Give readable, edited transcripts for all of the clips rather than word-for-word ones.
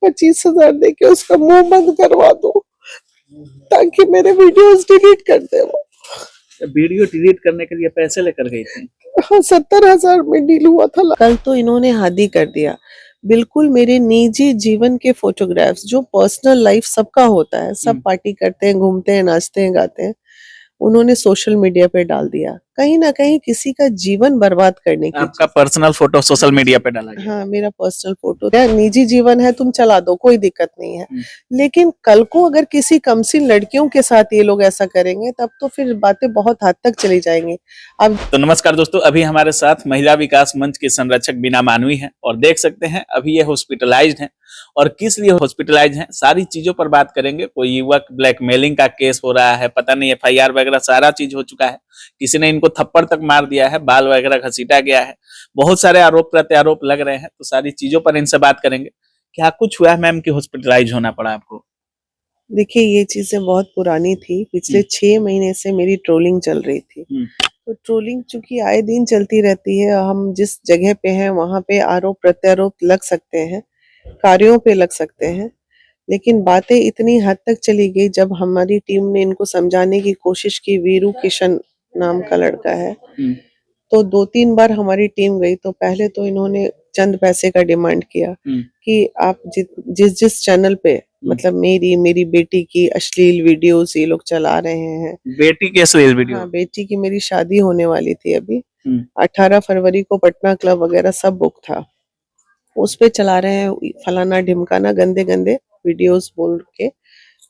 25,000 दे के उसका मुंह बंद करवा दो ताकि मेरे वीडियोस डिलीट कर दे वो। वीडियो डिलीट करने के लिए पैसे लेकर गई थी? हाँ, 70,000 में डील हुआ था। कल तो इन्होंने हादी कर दिया। बिल्कुल मेरे निजी जीवन के फोटोग्राफ्स, जो पर्सनल लाइफ सबका होता है, सब पार्टी करते हैं, घूमते हैं, नाचते हैं, गाते हैं, उन्होंने सोशल मीडिया पे डाल दिया। कहीं ना कहीं किसी का जीवन बर्बाद करने की। आपका पर्सनल फोटो सोशल मीडिया पे डाला गया? हाँ, मेरा पर्सनल फोटो है। निजी जीवन है, तुम चला दो, कोई दिक्कत नहीं है। लेकिन कल को अगर किसी कमसिन लड़कियों के साथ ये लोग ऐसा करेंगे तब तो फिर बातें बहुत हद तक चली जाएंगी। अब तो नमस्कार दोस्तों, अभी हमारे साथ महिला विकास मंच के संरक्षक बीना मानवी हैं और देख सकते हैं अभी ये हॉस्पिटलाइज्ड हैं और किस लिए हॉस्पिटलाइज हैं सारी चीजों पर बात करेंगे। कोई युवक ब्लैकमेलिंग का केस हो रहा है, पता नहीं FIR वगैरह सारा चीज हो चुका है, किसी ने इनको थप्पड़ तक मार दिया है, बाल वगैरह घसीटा गया है, बहुत सारे आरोप प्रत्यारोप लग रहे हैं। तो सारी चीजों पर इनसे बात करेंगे। क्या कुछ हुआ है मैम कि हॉस्पिटलाइज होना पड़ा आपको? देखिए, ये चीजें बहुत पुरानी थी। पिछले 6 महीने से मेरी ट्रोलिंग चल रही थी। तो ट्रोलिंग चूंकि आए दिन चलती रहती है, हम जिस जगह पे हैं वहां पे आरोप प्रत्यारोप लग सकते हैं, कार्यों पे लग सकते हैं, लेकिन बातें इतनी हद तक चली गई जब हमारी टीम ने इनको समझाने की कोशिश की। वीरू किशन नाम का लड़का है, तो 2-3 बार हमारी टीम गई तो पहले तो इन्होंने चंद पैसे का डिमांड किया कि आप जिस जिस चैनल पे, मतलब मेरी बेटी की अश्लील वीडियोस ये लोग चला रहे हैं। बेटी की अश्लील वीडियो? हाँ, बेटी की, मेरी शादी होने वाली थी अभी। 18 फरवरी को पटना क्लब वगैरह सब बुक था, उस पे चला रहे हैं फलाना ढिमकाना, गंदे गंदे वीडियोस बोल के।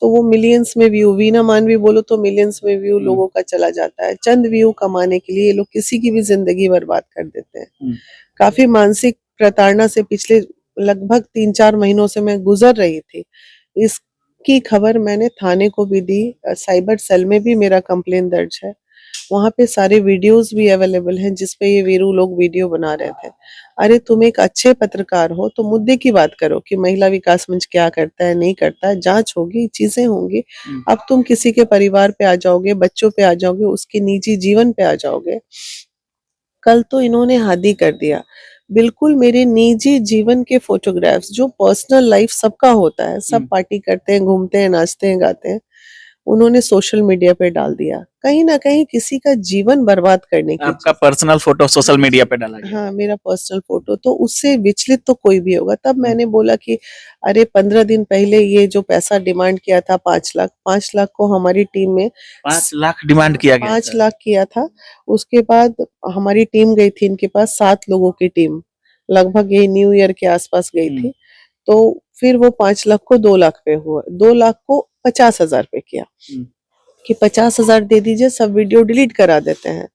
तो वो मिलियंस में व्यू, वीना मानवी बोलो तो मिलियंस में व्यू लोगों का चला जाता है। चंद व्यू कमाने के लिए ये लोग किसी की भी जिंदगी बर्बाद कर देते हैं। काफी मानसिक प्रताड़ना से पिछले लगभग 3-4 महीनों से मैं गुजर रही थी। इसकी खबर मैंने थाने को भी दी, साइबर सेल में भी मेरा कंप्लेन दर्ज है। वहां पे सारे वीडियोस भी अवेलेबल हैं जिसपे ये वीरू लोग वीडियो बना रहे थे। अरे तुम एक अच्छे पत्रकार हो तो मुद्दे की बात करो कि महिला विकास मंच क्या करता है, नहीं करता है, जांच होगी, चीजें होंगी। अब तुम किसी के परिवार पे आ जाओगे, बच्चों पे आ जाओगे, उसके निजी जीवन पे आ जाओगे। कल तो इन्होंने हादी कर दिया। बिल्कुल मेरे निजी जीवन के फोटोग्राफ्स, जो पर्सनल लाइफ सबका होता है, सब पार्टी करते हैं, घूमते हैं, नाचते हैं, गाते हैं, उन्होंने सोशल मीडिया पे डाल दिया। कहीं ना कहीं किसी का जीवन बर्बाद करने की। आपका पर्सनल फोटो सोशल मीडिया पे डाला गया? हाँ, मेरा पर्सनल फोटो, तो उससे विचलित तो कोई भी होगा। तब मैंने बोला कि अरे 15 दिन पहले ये जो पैसा डिमांड किया था 5 लाख, 5 लाख को हमारी टीम में 5 लाख डिमांड किया गया? 5 लाख किया था। उसके बाद हमारी टीम गई थी इनके पास, 7 लोगों की टीम, लगभग यही न्यू ईयर के आसपास गई थी। तो फिर वो 5 लाख को 2 लाख पे हुआ, 2 लाख को 50,000 पे किया कि 50,000 दे दीजिए, सब वीडियो डिलीट करा देते हैं।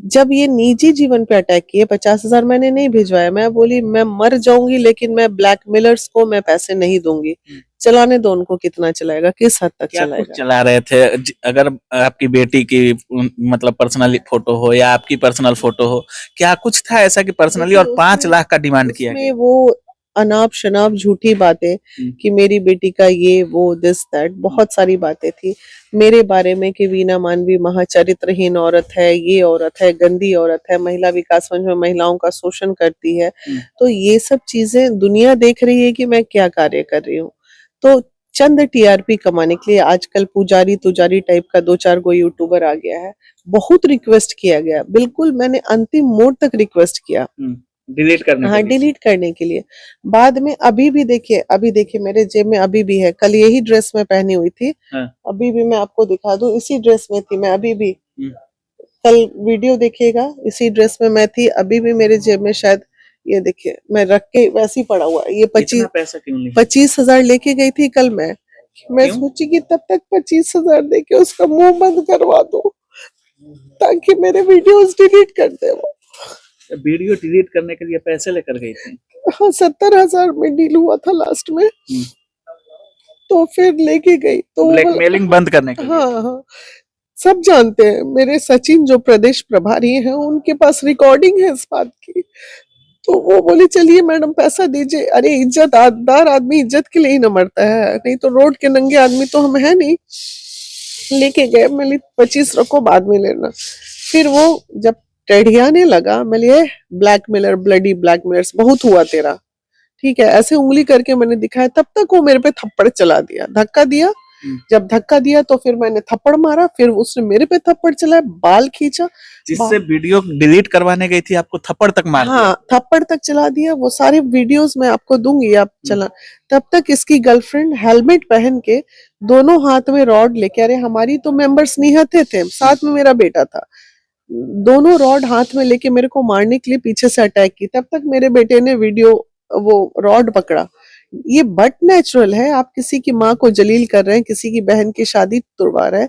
जब ये निजी जीवन पे अटैक किए, 50,000 मैंने नहीं भिजवाया। मैं बोली मैं मर जाऊंगी लेकिन मैं ब्लैकमेलर्स को मैं पैसे नहीं दूंगी। चलाने दो, उनको कितना चलाएगा, किस हद तक चलाएगा। चला रहे थे? अगर आपकी बेटी की मतलब पर्सनली फोटो हो या आपकी पर्सनल फोटो हो, क्या कुछ था ऐसा कि पर्सनली और 5 लाख का डिमांड किया गया? वो अनाप शनाप झूठी बातें कि मेरी बेटी का ये वो दिस दैट, बहुत सारी बातें थी मेरे बारे में कि वीना मानवी महाचरित्रहीन औरत है, ये औरत है, गंदी औरत है, महिला विकास मंच में महिलाओं का शोषण करती है। तो ये सब चीजें दुनिया देख रही है कि मैं क्या कार्य कर रही हूँ। तो चंद TRP कमाने के लिए आजकल पुजारी तुजारी टाइप का 2-4 गो यूट्यूबर आ गया है। बहुत रिक्वेस्ट किया गया, बिल्कुल मैंने अंतिम मोड़ तक रिक्वेस्ट किया डिलीट करने हाँ, डिलीट करने के लिए। बाद में अभी देखिए मेरे जेब में अभी भी है, कल यही ड्रेस मैं पहनी हुई थी। अभी भी मैं आपको दिखा दूं, इसी ड्रेस में थी मैं अभी भी। कल वीडियो देखिएगा, इसी ड्रेस में मैं थी अभी भी। मेरे जेब में शायद ये देखिए, मैं रख के वैसे ही पड़ा हुआ। ये 25,000 लेके गई थी कल मैं सोची कि तब तक 25,000 दे के उसका मुंह बंद करवा दो ताकि मेरे वीडियोस डिलीट कर दे वो। वीडियो डिलीट करने के लिए पैसे लेकर गई थी? हाँ, 70,000 में डील हुआ था लास्ट में। तो फिर लेके गई तो ब्लैकमेलिंग बंद करने के लिए? हाँ, सब जानते हैं। मेरे सचिन जो प्रदेश प्रभारी हैं, उनके पास रिकॉर्डिंग है इस बात की। तो वो बोली चलिए मैडम पैसा दीजिए। अरे इज्जतदार आदमी इज्जत के लिए ही न मरता है, नहीं तो रोड के नंगे आदमी तो हम है नहीं। लेके गए, मैं 25 रखो बाद में लेना। फिर वो जब टेढ़ियाने लगा, मैं लिए ब्लैकमेलर, ब्लडी ब्लैकमेलर्स बहुत हुआ तेरा, ठीक है, ऐसे उंगली करके मैंने दिखाया, तब तक वो मेरे पे थप्पड़ चला दिया, धक्का दिया। जब धक्का दिया तो फिर मैंने थप्पड़ मारा, फिर उसने मेरे पे थप्पड़ चलाया, बाल खींचा। जिससे वीडियो डिलीट करवाने गई थी आपको थप्पड़ तक मार दिया। हाँ, थप्पड़ तक चला दिया। वो सारे वीडियोस मैं आपको दूंगी, आप चला। तब तक इसकी गर्लफ्रेंड हेलमेट पहन के दोनों हाथ में रॉड लेके, अरे हमारी तो मेंबर्स निहत्थे थे, साथ में मेरा बेटा था, दोनों रॉड हाथ में लेके मेरे को मारने के लिए पीछे से अटैक की। तब तक मेरे बेटे ने वीडियो वो रॉड पकड़ा। ये बट नेचुरल है, आप किसी की माँ को जलील कर रहे हैं, किसी की बहन की शादी तुड़वा रहे हैं,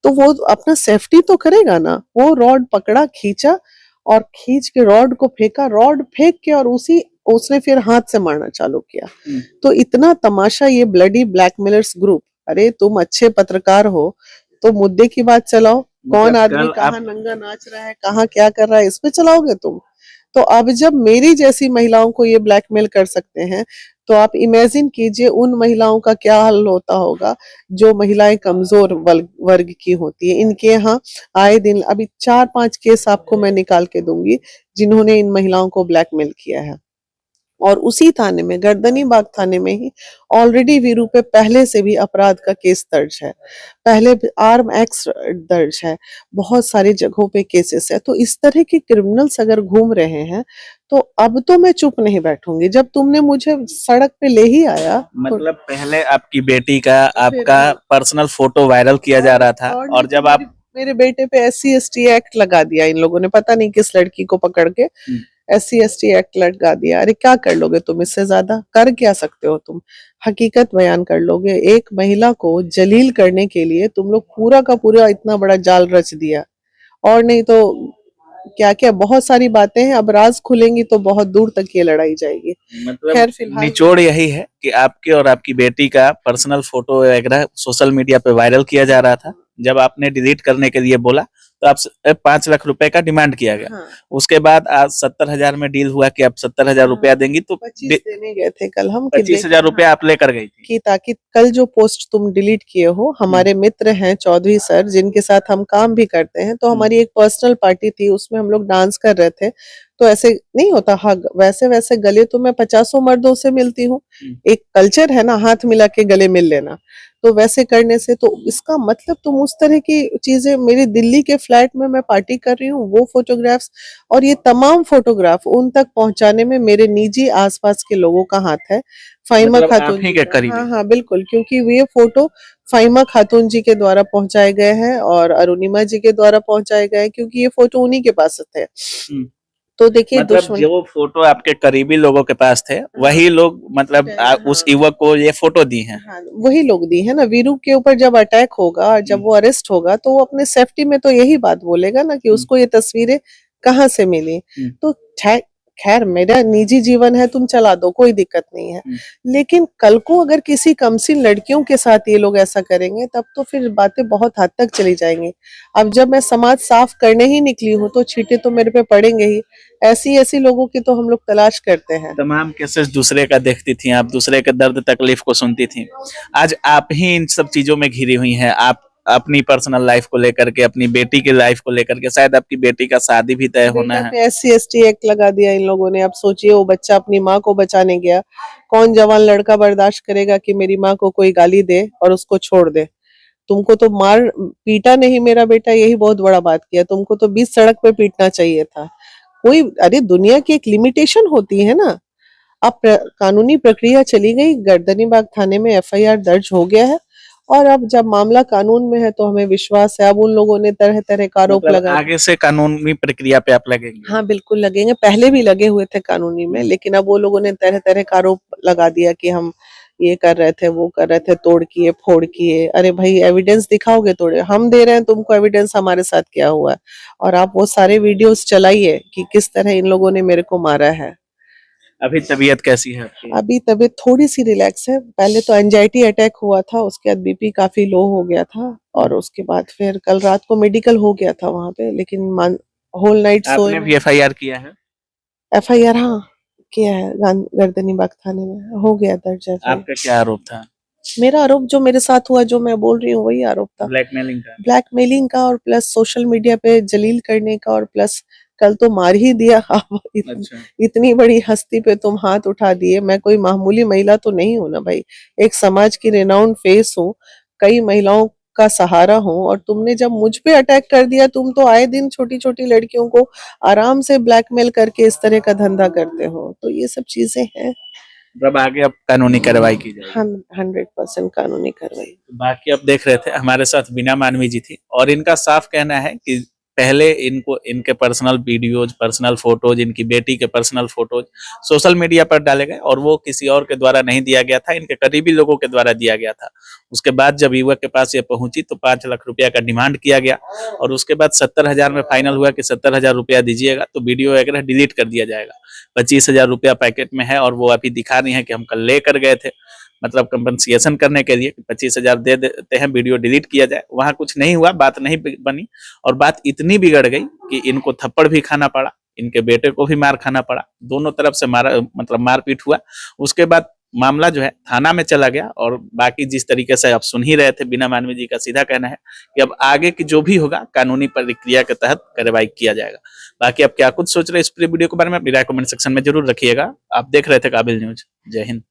तो वो अपना सेफ्टी तो करेगा ना। वो रॉड पकड़ा, खींचा और खींच के रॉड को फेंका, रॉड फेंक के और उसने फिर हाथ से मारना चालू किया। तो इतना तमाशा ये ब्लडी ब्लैकमेलर्स ग्रुप। अरे तुम अच्छे पत्रकार हो तो मुद्दे की बात चलाओ, कौन आदमी कहाँ नंगा नाच रहा है, कहाँ क्या कर रहा है, इस पे चलाओगे तुम। तो अब जब मेरी जैसी महिलाओं को ये ब्लैकमेल कर सकते हैं, तो आप इमेजिन कीजिए उन महिलाओं का क्या हाल होता होगा जो महिलाएं कमजोर वर्ग की होती है। इनके यहाँ आए दिन अभी 4-5 केस आपको मैं निकाल के दूंगी जिन्होंने इन महिलाओं को ब्लैकमेल किया है। और उसी थाने में, गर्दनी बाग थाने में ही ऑलरेडी वीरू पे पहले से भी अपराध का केस दर्ज है, पहले आर्म एक्ट दर्ज है, बहुत सारी जगहों पे केसेस है। तो इस तरह के क्रिमिनल्स अगर घूम रहे हैं तो अब तो मैं चुप नहीं बैठूंगी। जब तुमने मुझे सड़क पे ले ही आया, मतलब पहले आपकी बेटी का आपका पर्सनल फोटो वायरल किया जा रहा था, और जब आप मेरे बेटे पे SC/ST एक्ट लगा दिया इन लोगों ने, पता नहीं किस लड़की को पकड़ के SC/ST एक्ट लगा दिया। अरे क्या कर लोगे तुम, इससे ज्यादा कर क्या सकते हो तुम? हकीकत बयान कर लोगे। एक महिला को जलील करने के लिए तुम लोग पूरा का पूरा इतना बड़ा जाल रच दिया। और नहीं तो क्या क्या बहुत सारी बातें हैं, अब राज खुलेंगी तो बहुत दूर तक ये लड़ाई जाएगी। मतलब खैर फिलहाल निचोड़ यही है कि आपके और आपकी बेटी का पर्सनल फोटो वगैरह सोशल मीडिया पे वायरल किया जा रहा था। जब आपने डिलीट करने के लिए बोला तो आप 5 लाख रुपए का डिमांड किया गया। हाँ, उसके बाद आज 70,000 में डील हुआ कि आप 70,000 रुपया देंगी, तो 25 देने गए थे कल हम, 25,000 रुपया आप लेकर गई थी कि ताकि कल जो पोस्ट तुम डिलीट किए हो, हमारे मित्र हैं चौधरी सर जिनके साथ हम काम भी करते हैं, तो हमारी एक पर्सनल पार्टी थी, उसमें हम लोग डांस कर रहे थे। तो ऐसे नहीं होता, हाँ वैसे वैसे गले तो मैं 50 मर्दों से मिलती हूँ, एक कल्चर है ना हाथ मिला के गले मिल लेना, तो वैसे करने से तो इसका मतलब तुम उस तरह की चीजें, मेरी दिल्ली के फ्लैट में मैं पार्टी कर रही हूँ, वो फोटोग्राफ्स और ये तमाम फोटोग्राफ उन तक पहुंचाने में मेरे निजी आसपास के लोगों का हाथ है। फाइमा मतलब खातून आप ही जी के का, करीबी। हाँ हाँ बिल्कुल, क्योंकि ये फोटो फाइमा खातून जी के द्वारा पहुंचाए गए हैं और अरुणिमा जी के द्वारा पहुंचाए गए हैं, क्योंकि ये फोटो उन्हीं के पास थे। तो देखिए मतलब जो फोटो आपके करीबी लोगों के पास थे वही लोग मतलब उस युवक को ये फोटो दी हैं। हाँ, वही लोग दी है ना। वीरू के ऊपर जब अटैक होगा और जब वो अरेस्ट होगा तो वो अपने सेफ्टी में तो यही बात बोलेगा ना कि उसको ये तस्वीरें कहाँ से मिली। तो खैर मेरा निजी जीवन है, तुम चला दो, कोई दिक्कत नहीं है, लेकिन कल को अगर किसी कमसिन लड़कियों के साथ ये लोग ऐसा करेंगे तब तो फिर बातें बहुत हद तक चली जाएंगी। अब जब मैं समाज साफ करने ही निकली हूँ तो छींटे तो मेरे पे पड़ेंगे ही। ऐसी ऐसी लोगों की तो हम लोग तलाश करते हैं। तमाम केसेस दूसरे का देखती थी आप, दूसरे के दर्द तकलीफ को सुनती थी, आज आप ही इन सब चीजों में घिरी हुई हैं। आप अपनी पर्सनल लाइफ को लेकर के, अपनी बेटी की लाइफ को लेकर के, शायद आपकी बेटी का शादी भी तय होना है। SC/ST एक्ट लगा दिया इन लोगों ने। अब सोचिए वो बच्चा अपनी माँ को बचाने गया, कौन जवान लड़का बर्दाश्त करेगा कि मेरी माँ को कोई गाली दे और उसको छोड़ दे। तुमको तो मार पीटा नहीं मेरा बेटा, यही बहुत बड़ा बात किया, तुमको तो 20 सड़क पे पीटना चाहिए था। कोई, अरे दुनिया की एक लिमिटेशन होती है ना। अब कानूनी प्रक्रिया चली गई, गर्दनी बाग थाने में FIR दर्ज हो गया है और अब जब मामला कानून में है तो हमें विश्वास है अब उन लोगों ने तरह तरह का आरोप मतलब लगा। आगे से कानूनी प्रक्रिया पे आप लगेंगे? हाँ बिल्कुल लगेंगे, पहले भी लगे हुए थे कानूनी में, लेकिन अब वो लोगों ने तरह तरह का आरोप लगा दिया कि हम ये कर रहे थे, वो कर रहे थे, तोड़ किए फोड़ किए। अरे भाई एविडेंस दिखाओगे, तोड़े हम दे रहे हैं तुमको एविडेंस हमारे साथ क्या हुआ है, और आप वो सारे वीडियोस चलाइए कि किस तरह इन लोगों ने मेरे को मारा है। अभी तबीयत कैसी है आपकी? अभी तबीयत थोड़ी सी रिलैक्स है। पहले तो एंजाइटी अटैक हुआ था, उसके बाद BP काफी लो हो गया था और उसके बाद फिर कल रात को मेडिकल हो गया था वहां पे, लेकिन होल नाइट सोए। आपने भी FIR किया है? FIR हाँ किया है, गर्दनी बाग थाने में हो गया दर्ज है। आपका क्या आरोप था? मेरा आरोप जो मेरे साथ हुआ, जो मैं बोल रही हूँ वही आरोप था, ब्लैकमेलिंग का। ब्लैकमेलिंग का और प्लस सोशल मीडिया पे जलील करने का और प्लस कल तो मार ही दिया। आप अच्छा। इतनी बड़ी हस्ती पे तुम हाथ उठा दिए। मैं कोई मामूली महिला तो नहीं हूं ना भाई, एक समाज की रेनाउंड फेस हूँ, कई महिलाओं का सहारा हूँ, और तुमने जब मुझ पे अटैक कर दिया, तुम तो आए दिन छोटी छोटी लड़कियों को आराम से ब्लैकमेल करके इस तरह का धंधा करते हो, तो ये सब चीजें हैं। अब आगे अब कानूनी कार्रवाई की जाएगी। 100% कानूनी कार्रवाई। बाकी अब देख रहे थे हमारे साथ बीना मानवी जी थी, और इनका साफ कहना है कि पहले इनको इनके पर्सनल वीडियोज, पर्सनल फोटोज, इनकी बेटी के पर्सनल फोटोज सोशल मीडिया पर डाले गए, और वो किसी और के द्वारा नहीं दिया गया था, इनके करीबी लोगों के द्वारा दिया गया था। उसके बाद जब युवक के पास ये पहुंची तो 5 लाख रुपया का डिमांड किया गया, और उसके बाद 70,000 में फाइनल हुआ कि 70,000 रुपया दीजिएगा तो वीडियो वगैरह डिलीट कर दिया जाएगा। 25,000 रुपया पैकेट में है, और वो अभी दिखा रही है कि हम कल लेकर गए थे, मतलब कंपनसेशन करने के लिए 25,000 दे देते हैं, वीडियो डिलीट किया जाए। वहां कुछ नहीं हुआ, बात नहीं बनी, और बात इतनी बिगड़ गई कि इनको थप्पड़ भी खाना पड़ा, इनके बेटे को भी मार खाना पड़ा, दोनों तरफ से मारा, मतलब मारपीट हुआ। उसके बाद मामला जो है थाना में चला गया, और बाकी जिस तरीके से आप सुन ही रहे थे, बीना मानवी जी का सीधा कहना है कि अब आगे की जो भी होगा कानूनी प्रक्रिया के तहत कार्रवाई किया जाएगा। बाकी आप क्या कुछ सोच रहे हैं इस पूरे वीडियो के बारे में, अपनी राय कमेंट सेक्शन में जरूर रखिएगा। आप देख रहे थे काबिल न्यूज। जय हिंद।